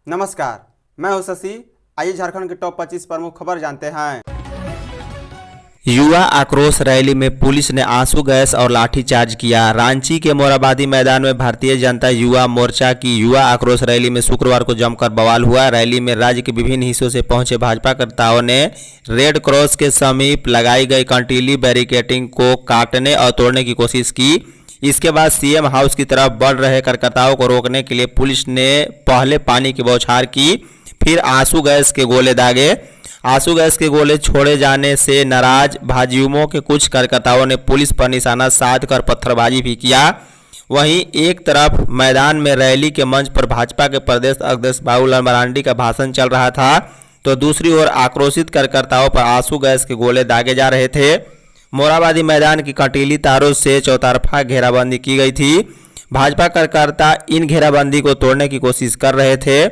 नमस्कार, मैं हूं शशि। आइए झारखंड की टॉप 25 प्रमुख खबर जानते हैं। युवा आक्रोश रैली में पुलिस ने आंसू गैस और लाठीचार्ज किया। रांची के मोराबादी मैदान में भारतीय जनता युवा मोर्चा की युवा आक्रोश रैली में शुक्रवार को जमकर बवाल हुआ। रैली में राज्य के विभिन्न हिस्सों से पहुंचे भाजपा कार्यकर्ताओं ने रेड क्रॉस के समीप लगाई गई कंटीली बैरिकेडिंग को काटने और तोड़ने की कोशिश की। इसके बाद सीएम हाउस की तरफ बढ़ रहे कार्यकर्ताओं को रोकने के लिए पुलिस ने पहले पानी की बौछार की, फिर आंसू गैस के गोले दागे। आंसू गैस के गोले छोड़े जाने से नाराज भाजयुमों के कुछ कार्यकर्ताओं ने पुलिस पर निशाना साधकर पत्थरबाजी भी किया। वहीं एक तरफ मैदान में रैली के मंच पर भाजपा के प्रदेश अध्यक्ष बाबूलाल मरांडी का भाषण चल रहा था, तो दूसरी ओर आक्रोशित कार्यकर्ताओं पर आंसू गैस के गोले दागे जा रहे थे। मोराबादी मैदान की कंटीली तारों से चौतरफा घेराबंदी की गई थी। भाजपा कार्यकर्ता इन घेराबंदी को तोड़ने की कोशिश कर रहे थे।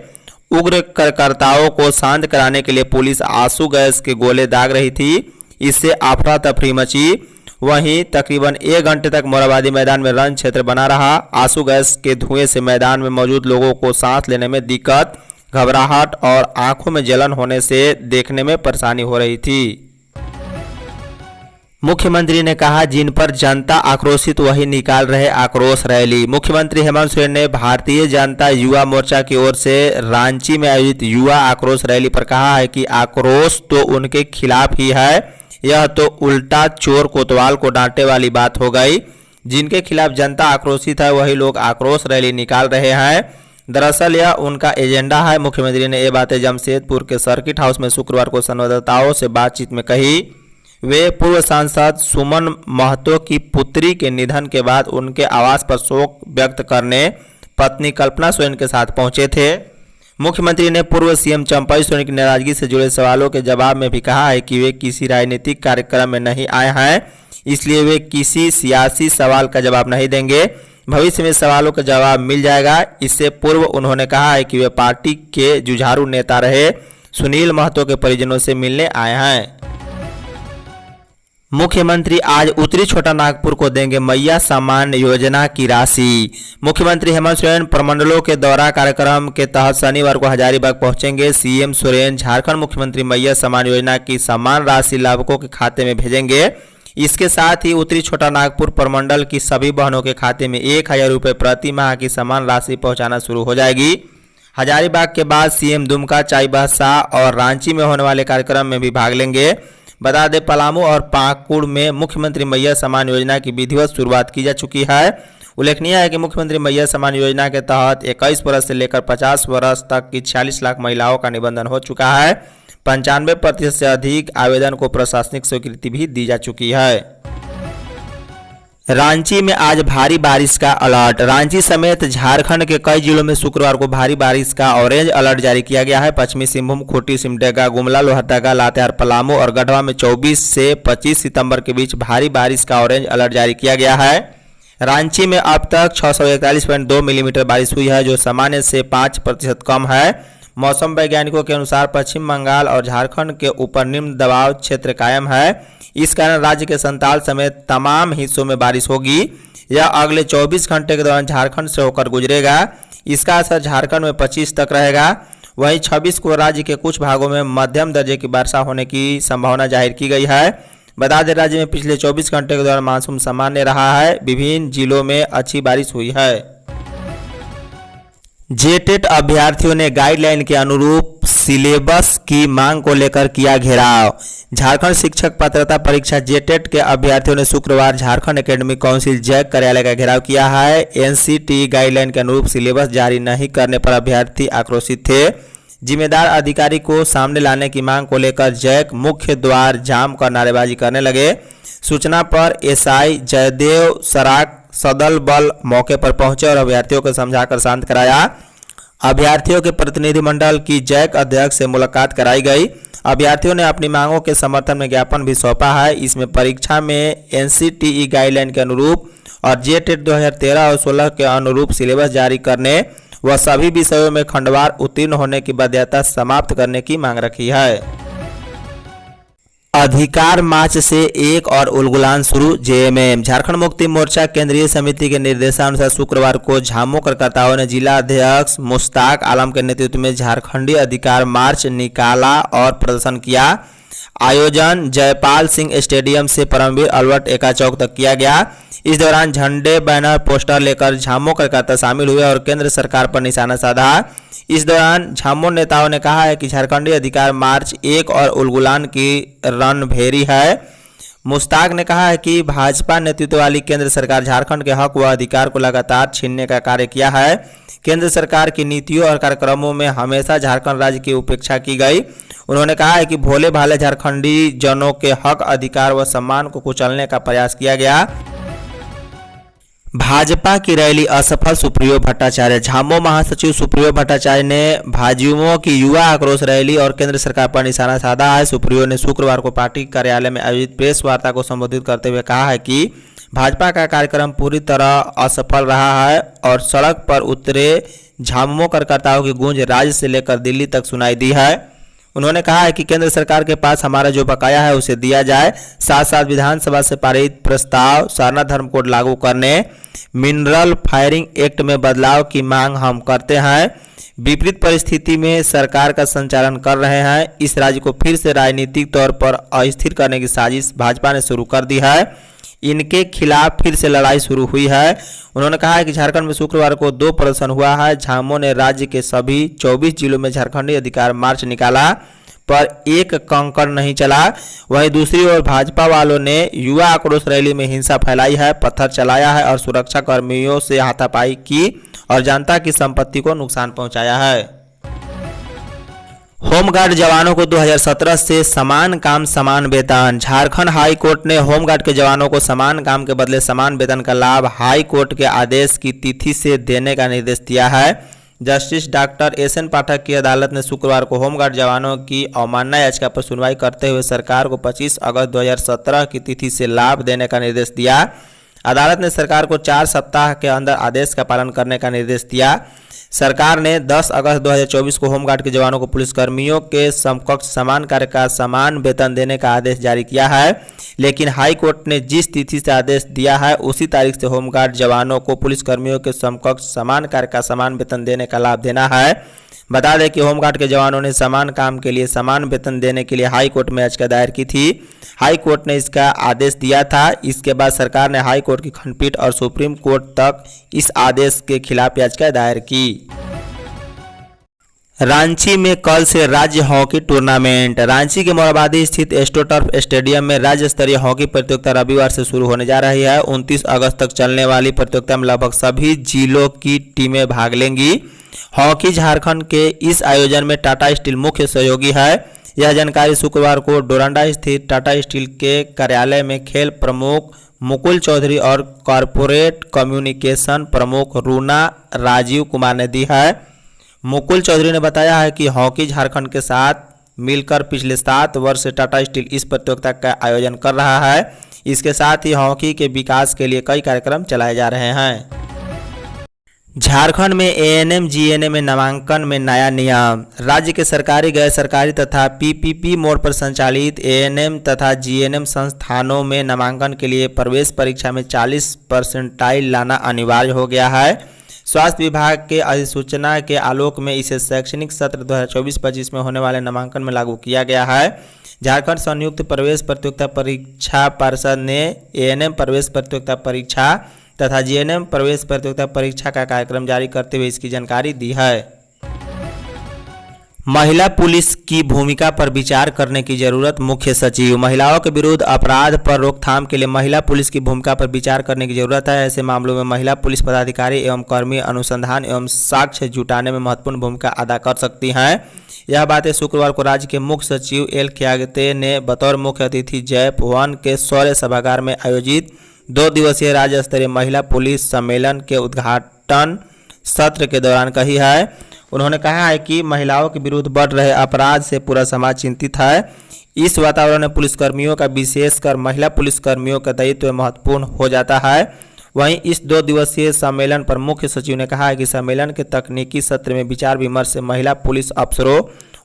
उग्र कार्यकर्ताओं को शांत कराने के लिए पुलिस आंसू गैस के गोले दाग रही थी। इससे अफरा तफरी मची। वहीं तकरीबन 1 घंटे तक मोराबादी मैदान में रण क्षेत्र बना रहा। आंसू गैस के धुएं से मैदान में मौजूद लोगों को सांस लेने में दिक्कत, घबराहट और आंखों में जलन होने से देखने में परेशानी हो रही थी। मुख्यमंत्री ने कहा, जिन पर जनता आक्रोशित वही निकाल रहे आक्रोश रैली। मुख्यमंत्री हेमंत सोरेन ने भारतीय जनता युवा मोर्चा की ओर से रांची में आयोजित युवा आक्रोश रैली पर कहा है कि आक्रोश तो उनके खिलाफ ही है। यह तो उल्टा चोर कोतवाल को डांटे वाली बात हो गई। जिनके खिलाफ जनता आक्रोशित है वही लोग आक्रोश रैली निकाल रहे हैं। दरअसल यह उनका एजेंडा है। मुख्यमंत्री ने ये बातें जमशेदपुर के सर्किट हाउस में शुक्रवार को संवाददाताओं से बातचीत में कही। वे पूर्व सांसद सुमन महतो की पुत्री के निधन के बाद उनके आवास पर शोक व्यक्त करने पत्नी कल्पना सोरेन के साथ पहुंचे थे। मुख्यमंत्री ने पूर्व सीएम चंपई सोरेन की नाराजगी से जुड़े सवालों के जवाब में भी कहा है कि वे किसी राजनीतिक कार्यक्रम में नहीं आए हैं, इसलिए वे किसी सियासी सवाल का जवाब नहीं देंगे। भविष्य में सवालों का जवाब मिल जाएगा। इससे पूर्व उन्होंने कहा है कि वे पार्टी के जुझारू नेता रहे सुनील महतो के परिजनों से मिलने आए हैं। मुख्यमंत्री आज उत्तरी छोटा नागपुर को देंगे मैया सम्मान योजना की राशि। मुख्यमंत्री हेमंत सोरेन प्रमंडलों के दौरा कार्यक्रम के तहत शनिवार को हजारीबाग पहुंचेंगे। सीएम सोरेन झारखंड मुख्यमंत्री मैया सम्मान योजना की सम्मान राशि लाभुकों के खाते में भेजेंगे। इसके साथ ही उत्तरी छोटा नागपुर प्रमंडल की सभी बहनों के खाते में 1000 रुपये प्रति माह की सम्मान राशि पहुँचाना शुरू हो जाएगी। हजारीबाग के बाद सीएम दुमका, चाईबासा और रांची में होने वाले कार्यक्रम में भी भाग लेंगे। बता दें, पलामू और पाकुड़ में मुख्यमंत्री मैया सम्मान योजना की विधिवत शुरुआत की जा चुकी है। उल्लेखनीय है कि मुख्यमंत्री मैया सम्मान योजना के तहत 21 वर्ष से लेकर 50 वर्ष तक की 40 लाख महिलाओं का निबंधन हो चुका है। 95% से अधिक आवेदन को प्रशासनिक स्वीकृति भी दी जा चुकी है। रांची में आज भारी बारिश का अलर्ट। रांची समेत झारखंड के कई जिलों में शुक्रवार को भारी बारिश का ऑरेंज अलर्ट जारी किया गया है। पश्चिमी सिंहभूम, खूंटी, सिमडेगा, गुमला, लोहरदगा, लातेहार, पलामू और गढ़वा में 24 से 25 सितंबर के बीच भारी बारिश का ऑरेंज अलर्ट जारी किया गया है। रांची में अब तक 641.2 मिलीमीटर बारिश हुई है, जो सामान्य से 5% कम है। मौसम वैज्ञानिकों के अनुसार पश्चिम बंगाल और झारखंड के ऊपर निम्न दबाव क्षेत्र कायम है। इस कारण राज्य के संताल समेत तमाम हिस्सों में बारिश होगी। यह अगले 24 घंटे के दौरान झारखंड से होकर गुजरेगा। इसका असर झारखंड में 25 तक रहेगा। वहीं 26 को राज्य के कुछ भागों में मध्यम दर्जे की वर्षा होने की संभावना जाहिर की गई है। बता दें, राज्य में पिछले 24 घंटे के दौरान मानसून सामान्य रहा है। विभिन्न जिलों में अच्छी बारिश हुई है। जेटेट अभ्यर्थियों ने गाइडलाइन के अनुरूप सिलेबस की मांग को लेकर किया घेराव। झारखंड शिक्षक पात्रता परीक्षा जेटेट के अभ्यर्थियों ने शुक्रवार झारखंड एकेडमिक काउंसिल जैक कार्यालय का घेराव किया है। एनसीटी गाइडलाइन के अनुरूप सिलेबस जारी नहीं करने पर अभ्यर्थी आक्रोशित थे। जिम्मेदार अधिकारी को सामने लाने की मांग को लेकर जैक मुख्य द्वार जाम कर नारेबाजी करने लगे। सूचना पर एसआई जयदेव सराक सदल बल मौके पर पहुंचे और अभ्यर्थियों को समझाकर शांत कराया। अभ्यर्थियों के प्रतिनिधिमंडल की जैक अध्यक्ष से मुलाकात कराई गई। अभ्यर्थियों ने अपनी मांगों के समर्थन में ज्ञापन भी सौंपा है। इसमें परीक्षा में एनसीटीई गाइडलाइन के अनुरूप और जेटेट 2013 और 16 के अनुरूप सिलेबस जारी करने व सभी विषयों में खंडवार उत्तीर्ण होने की बाध्यता समाप्त करने की मांग रखी है। अधिकार मार्च से एक और उलगुलान शुरू। जेएमएम झारखंड मुक्ति मोर्चा केंद्रीय समिति के निर्देशानुसार शुक्रवार को झामो कार्यकर्ताओं ने जिला अध्यक्ष मुश्ताक आलम के नेतृत्व में झारखंडी अधिकार मार्च निकाला और प्रदर्शन किया। आयोजन जयपाल सिंह स्टेडियम से परमवीर अल्बर्ट एका चौक तक किया गया। इस दौरान झंडे, बैनर, पोस्टर लेकर झामो कार्यकर्ता शामिल हुए और केंद्र सरकार पर निशाना साधा। इस दौरान झामो नेताओं ने कहा है कि झारखंडी अधिकार मार्च एक और उलगुलान की रणभेरी है। मुश्ताक ने कहा है कि भाजपा नेतृत्व वाली केंद्र सरकार झारखंड के हक व अधिकार को लगातार छीनने का कार्य किया है। केंद्र सरकार की नीतियों और कार्यक्रमों में हमेशा झारखंड राज्य की उपेक्षा की गई। उन्होंने कहा है कि भोले भाले झारखंडी जनों के हक, अधिकार व सम्मान को कुचलने का प्रयास किया गया। भाजपा की रैली असफल, सुप्रियो भट्टाचार्य। झामो महासचिव सुप्रियो भट्टाचार्य ने भाजयुमो की युवा आक्रोश रैली और केंद्र सरकार पर निशाना साधा है। सुप्रियो ने शुक्रवार को पार्टी कार्यालय में आयोजित प्रेस वार्ता को संबोधित करते हुए कहा है कि भाजपा का कार्यक्रम पूरी तरह असफल रहा है और सड़क पर उतरे झामो कार्यकर्ताओं की गूंज राज्य से लेकर दिल्ली तक सुनाई दी है। उन्होंने कहा है कि केंद्र सरकार के पास हमारा जो बकाया है उसे दिया जाए। साथ साथ विधानसभा से पारित प्रस्ताव, सारना धर्म कोड लागू करने, मिनरल फायरिंग एक्ट में बदलाव की मांग हम करते हैं। विपरीत परिस्थिति में सरकार का संचालन कर रहे हैं। इस राज्य को फिर से राजनीतिक तौर पर अस्थिर करने की साजिश भाजपा ने शुरू कर दी है। इनके खिलाफ फिर से लड़ाई शुरू हुई है। उन्होंने कहा है कि झारखंड में शुक्रवार को 2 प्रदर्शन हुआ है। झामो ने राज्य के सभी 24 जिलों में झारखंडी अधिकार मार्च निकाला पर एक कंकड़ नहीं चला। वहीं दूसरी ओर भाजपा वालों ने युवा आक्रोश रैली में हिंसा फैलाई है, पत्थर चलाया है और सुरक्षा कर्मियों से हाथापाई की और जनता की संपत्ति को नुकसान पहुंचाया है। होमगार्ड जवानों को 2017 से समान काम समान वेतन। झारखंड हाई कोर्ट ने होमगार्ड के जवानों को समान काम के बदले समान वेतन का लाभ हाई कोर्ट के आदेश की तिथि से देने का निर्देश दिया है। जस्टिस डॉक्टर एसएन पाठक की अदालत ने शुक्रवार को होमगार्ड जवानों की अवमानना याचिका पर सुनवाई करते हुए सरकार को 25 अगस्त 2017 की तिथि से लाभ देने का निर्देश दिया। अदालत ने सरकार को 4 सप्ताह के अंदर आदेश का पालन करने का निर्देश दिया। सरकार ने 10 अगस्त 2024 को होमगार्ड के जवानों को पुलिसकर्मियों के समकक्ष समान कार्य का समान वेतन देने का आदेश जारी किया है, लेकिन हाई कोर्ट ने जिस तिथि से आदेश दिया है उसी तारीख से होमगार्ड जवानों को पुलिसकर्मियों के समकक्ष समान कार्य का समान वेतन देने का लाभ देना है। बता दें कि होमगार्ड के जवानों ने समान काम के लिए समान वेतन देने के लिए हाई कोर्ट में याचिका दायर की थी। हाई कोर्ट ने इसका आदेश दिया था। इसके बाद सरकार ने हाई कोर्ट की खंडपीठ और सुप्रीम कोर्ट तक इस आदेश के खिलाफ याचिका दायर की। रांची में कल से राज्य हॉकी टूर्नामेंट। रांची के मोरहाबादी स्थित एस्ट्रोटर्फ स्टेडियम में राज्य स्तरीय हॉकी प्रतियोगिता रविवार से शुरू होने जा रही है। 29 अगस्त तक चलने वाली प्रतियोगिता में लगभग सभी जिलों की टीमें भाग लेंगी। हॉकी झारखंड के इस आयोजन में टाटा स्टील मुख्य सहयोगी है। यह जानकारी शुक्रवार को डोरंडा स्थित टाटा स्टील के कार्यालय में खेल प्रमुख मुकुल चौधरी और कॉरपोरेट कम्युनिकेशन प्रमुख रूना राजीव कुमार ने दी है। मुकुल चौधरी ने बताया है कि हॉकी झारखंड के साथ मिलकर पिछले 7 वर्ष से टाटा स्टील इस प्रतियोगिता का आयोजन कर रहा है। इसके साथ ही हॉकी के विकास के लिए कई कार्यक्रम चलाए जा रहे हैं। झारखंड में एएनएम जीएनएम में नामांकन में नया नियम। राज्य के सरकारी, गैर सरकारी तथा पीपीपी मोड पर संचालित एएनएम तथा जीएनएम संस्थानों में नामांकन के लिए प्रवेश परीक्षा में 40% लाना अनिवार्य हो गया है। स्वास्थ्य विभाग के अधिसूचना के आलोक में इसे शैक्षणिक सत्र 2024-25 में होने वाले नामांकन में लागू किया गया है। झारखंड संयुक्त प्रवेश प्रतियोगिता परीक्षा परिषद ने एएनएम प्रवेश प्रतियोगिता परीक्षा तथा जीएनएम प्रवेश प्रतियोगिता परीक्षा का कार्यक्रम जारी करते हुए इसकी जानकारी दी है। महिला पुलिस की भूमिका पर विचार करने की जरूरत। मुख्य सचिव। महिलाओं के विरुद्ध अपराध पर रोकथाम के लिए महिला पुलिस की भूमिका पर विचार करने की जरूरत है। ऐसे मामलों में महिला पुलिस पदाधिकारी एवं कर्मी अनुसंधान एवं साक्ष्य जुटाने में महत्वपूर्ण भूमिका अदा कर सकती हैं। यह बातें शुक्रवार को राज्य के मुख्य सचिव एल खियागते ने बतौर मुख्य अतिथि जैप 1 के शौर्य सभागार में आयोजित 2 दिवसीय राज्य स्तरीय महिला पुलिस सम्मेलन के उद्घाटन सत्र के दौरान कही है। उन्होंने कहा है कि महिलाओं के विरुद्ध बढ़ रहे अपराध से पूरा समाज चिंतित है। इस वातावरण में पुलिसकर्मियों का, विशेषकर महिला पुलिसकर्मियों का दायित्व महत्वपूर्ण हो जाता है। वहीं इस 2 दिवसीय सम्मेलन पर मुख्य सचिव ने कहा है कि सम्मेलन के तकनीकी सत्र में विचार विमर्श से महिला पुलिस अफसरों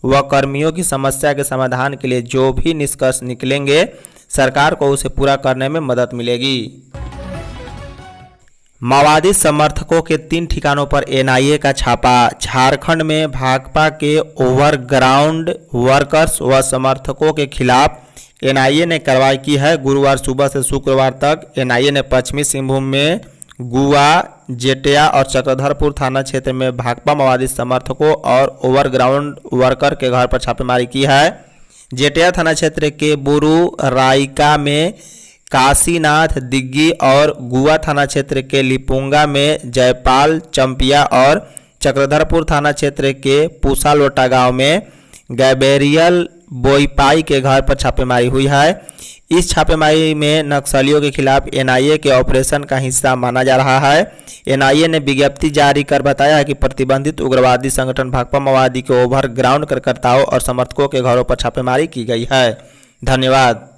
व कर्मियों की समस्या के समाधान के लिए जो भी निष्कर्ष निकलेंगे सरकार को उसे पूरा करने में मदद मिलेगी। माओवादी समर्थकों के 3 ठिकानों पर एनआईए का छापा। झारखंड में भाकपा के ओवरग्राउंड वर्कर्स व समर्थकों के खिलाफ एनआईए ने कार्रवाई की है। गुरुवार सुबह से शुक्रवार तक एनआईए ने पश्चिमी सिंहभूम में गुआ, जेटिया और चक्रधरपुर थाना क्षेत्र में भाकपा माओवादी समर्थकों और ओवरग्राउंड वर्कर के घर पर छापेमारी की है। जेटिया थाना क्षेत्र के बुरु रायका में काशीनाथ दिग्गी और गुआ थाना क्षेत्र के लिपुंगा में जयपाल चंपिया और चक्रधरपुर थाना क्षेत्र के पूसा लोटा गांव में गैबेरियल बोईपाई के घर पर छापेमारी हुई है। इस छापेमारी में नक्सलियों के खिलाफ एनआईए के ऑपरेशन का हिस्सा माना जा रहा है। एनआईए ने विज्ञप्ति जारी कर बताया है कि प्रतिबंधित उग्रवादी संगठन भाकपा माओवादी के ओवरग्राउंड कार्यकर्ताओं और समर्थकों के घरों पर छापेमारी की गई है। धन्यवाद।